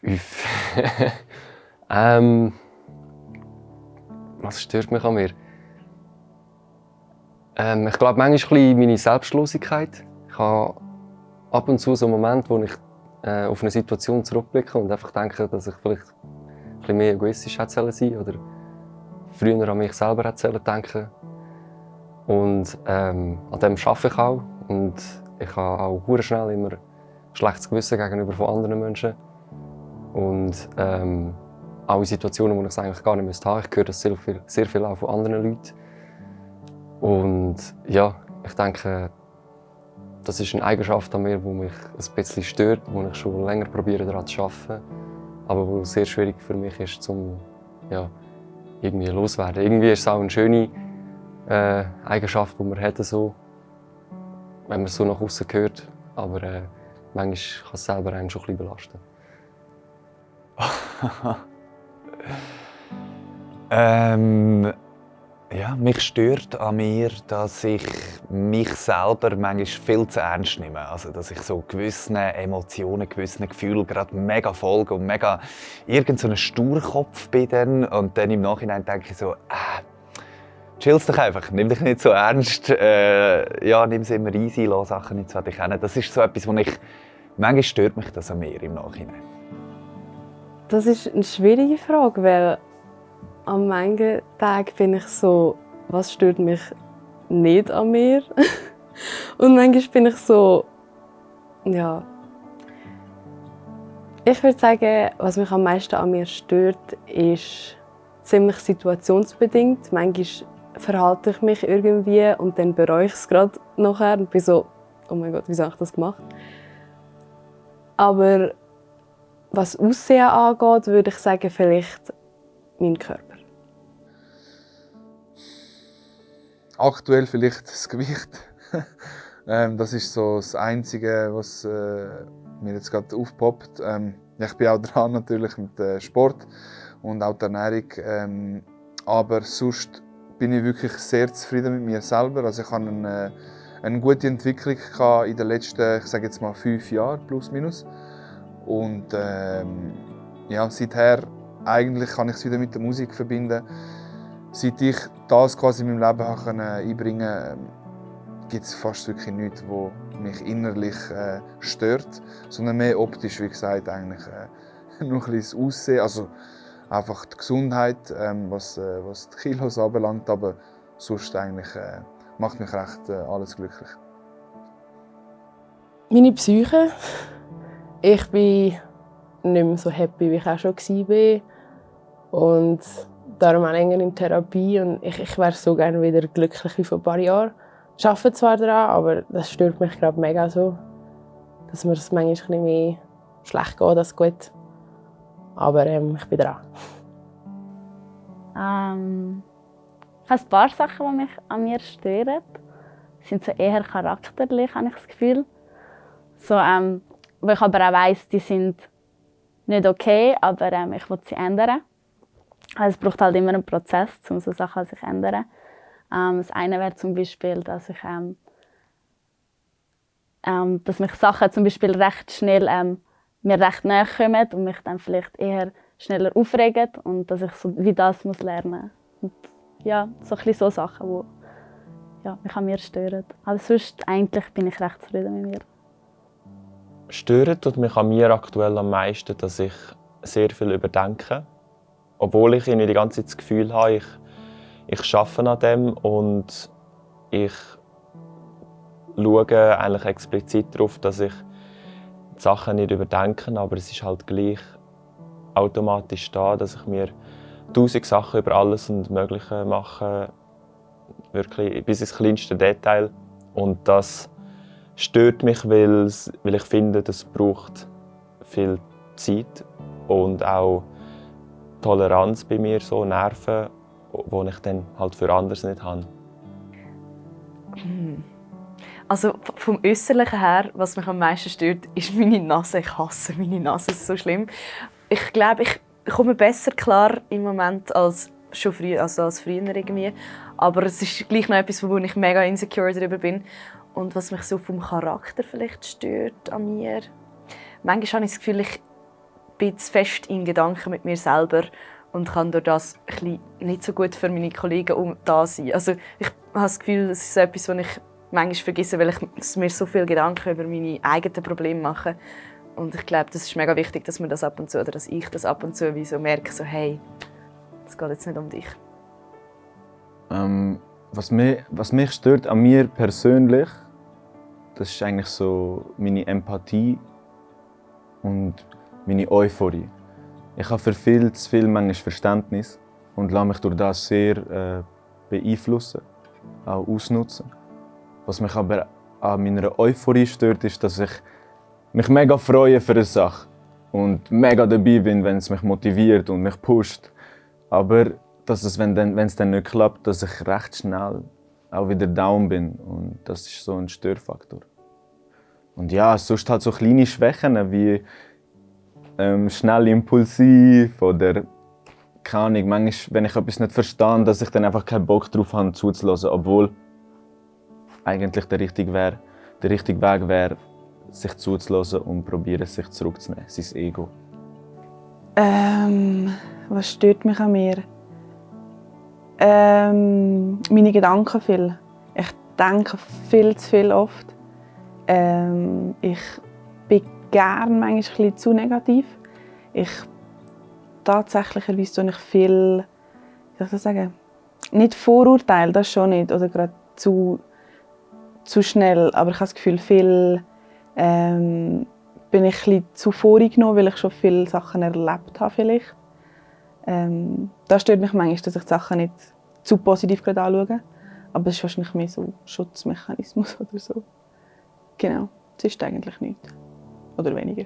Uff. Was stört mich an mir? Ich glaube, manchmal ein bisschen meine Selbstlosigkeit. Ich habe ab und zu so einen Moment, wo ich auf eine Situation zurückblicke und einfach denke, dass ich vielleicht ein bisschen mehr egoistisch hätte sein sollen oder früher an mich selber hätte denken. Und an dem arbeite ich auch. Und ich habe auch sehr schnell immer ein schlechtes Gewissen gegenüber von anderen Menschen. Und auch in Situationen, wo ich es eigentlich gar nicht haben müsste. Ich höre das sehr viel auch von anderen Leuten. Und ja, ich denke, das ist eine Eigenschaft an mir, die mich ein bisschen stört, wo ich schon länger probiere, daran zu arbeiten. Aber wo sehr schwierig für mich ist, um irgendwie loszuwerden. Irgendwie ist es auch eine schöne Eigenschaft, die man hat, so, wenn man es so nach außen hört. Aber manchmal kann es selber einen schon ein bisschen belasten. Ja, mich stört an mir, dass ich mich selber manchmal viel zu ernst nehme. Also, dass ich so gewissen Emotionen, gewissen Gefühlen gerade mega folge und mega irgend so ein Sturkopf bin dann. Und dann im Nachhinein denke ich so, chill's doch einfach, nimm dich nicht so ernst. Nimm es immer easy, lass Sachen nicht so an dich hin. Das ist so etwas, manchmal stört mich das an mir im Nachhinein. Das ist eine schwierige Frage, weil an manchen Tagen bin ich so, was stört mich nicht an mir? Und manchmal bin ich so, ja. Ich würde sagen, was mich am meisten an mir stört, ist ziemlich situationsbedingt. Manchmal verhalte ich mich irgendwie und dann bereue ich es gerade nachher und bin so, oh mein Gott, wieso habe ich das gemacht? Aber was Aussehen angeht, würde ich sagen, vielleicht mein Körper. Aktuell vielleicht das Gewicht. Das ist so das Einzige, was mir jetzt gerade aufpoppt. Ich bin auch dran natürlich mit Sport und auch der Ernährung. Aber sonst bin ich wirklich sehr zufrieden mit mir selber. Also ich hatte eine gute Entwicklung in den letzten, ich sage jetzt mal 5 Jahren plus minus. Und seither eigentlich kann ich es wieder mit der Musik verbinden. Seit ich das quasi in meinem Leben einbringen konnte, gibt es fast wirklich nichts, was mich innerlich stört, sondern mehr optisch, wie gesagt, eigentlich nur ein bisschen das Aussehen, also einfach die Gesundheit, was die Kilos anbelangt, aber sonst eigentlich macht mich recht alles glücklich. Meine Psyche. Ich bin nicht mehr so happy, wie ich auch schon war. Und darum auch länger in Therapie. Und ich wäre so gerne wieder glücklich wie vor ein paar Jahren. Ich arbeite zwar daran, aber das stört mich gerade mega so. Dass mir es manchmal ein bisschen mehr schlecht geht als gut. Aber ich bin dran. Ich habe ein paar Sachen, die mich an mir stören. Die sind so eher charakterlich, habe ich das Gefühl. So, wo ich aber auch weiss, die sind nicht okay, aber ich will sie ändern. Also es braucht halt immer einen Prozess, um so Sachen sich zu ändern. Das eine wäre zum Beispiel, dass mich Sachen zum Beispiel recht schnell mir recht nahe kommen und mich dann vielleicht eher schneller aufregen und dass ich so wie das muss lernen. Und ja, so ein bisschen so Sachen, die mich an mir stören. Aber sonst eigentlich bin ich recht zufrieden mit mir. Stört tut mich an mir aktuell am meisten, dass ich sehr viel überdenke. Obwohl ich irgendwie die ganze Zeit das Gefühl habe, ich arbeite an dem und ich schaue eigentlich explizit darauf, dass ich die Sachen nicht überdenke, aber es ist halt gleich automatisch da, dass ich mir 1000 Sachen über alles und Mögliche mache, wirklich bis ins kleinste Detail. Und das stört mich, weil ich finde, das braucht viel Zeit und auch Toleranz bei mir, so Nerven, die ich dann halt für anderes nicht habe. Also vom Äußerlichen her, was mich am meisten stört, ist meine Nase. Ich hasse meine Nase, es ist so schlimm. Ich glaube, ich komme besser klar im Moment als schon früher, also als früher irgendwie. Aber es ist gleich noch etwas, wo ich mega insecure darüber bin. Und was mich so vom Charakter vielleicht stört an mir. Manchmal habe ich das Gefühl, ich bin zu fest in Gedanken mit mir selber und kann durch das ein bisschen nicht so gut für meine Kollegen da sein. Also ich habe das Gefühl, das ist etwas, was ich manchmal vergesse, weil ich mir so viele Gedanken über meine eigenen Probleme mache. Und ich glaube, das ist mega wichtig, dass man das ab und zu, oder dass ich das ab und zu wie so merke, so hey, es geht jetzt nicht um dich. Was mich stört an mir persönlich, das ist eigentlich so meine Empathie und meine Euphorie. Ich habe für viel zu viel manchmal Verständnis und lasse mich durch das sehr beeinflussen, auch ausnutzen. Was mich aber an meiner Euphorie stört, ist, dass ich mich mega freue für eine Sache und mega dabei bin, wenn es mich motiviert und mich pusht. Aber dass es, wenn es dann nicht klappt, dass ich recht schnell auch wieder down bin. Und das ist so ein Störfaktor. Und ja, sonst halt so kleine Schwächen wie schnell impulsiv oder keine Ahnung, manchmal, wenn ich etwas nicht verstehe, dass ich dann einfach keinen Bock drauf habe, zuzuhören, obwohl eigentlich der richtige Weg wäre, sich zuzuhören und probieren, sich zurückzunehmen, sein Ego. Was stört mich an mir? Meine Gedanken viel. Ich denke viel zu viel oft. Ich bin gerne manchmal ein bisschen zu negativ. Tatsächlicherweise tue ich viel, wie soll ich das sagen, nicht Vorurteile, das schon nicht, oder gerade zu schnell. Aber ich habe das Gefühl, viel bin ich ein bisschen zu voreingenommen, weil ich schon viele Sachen erlebt habe vielleicht. Das stört mich manchmal, dass ich die Sachen nicht zu positiv gerade anschaue. Aber es ist wahrscheinlich mehr so ein Schutzmechanismus oder so. Genau, es ist eigentlich nichts. Oder weniger.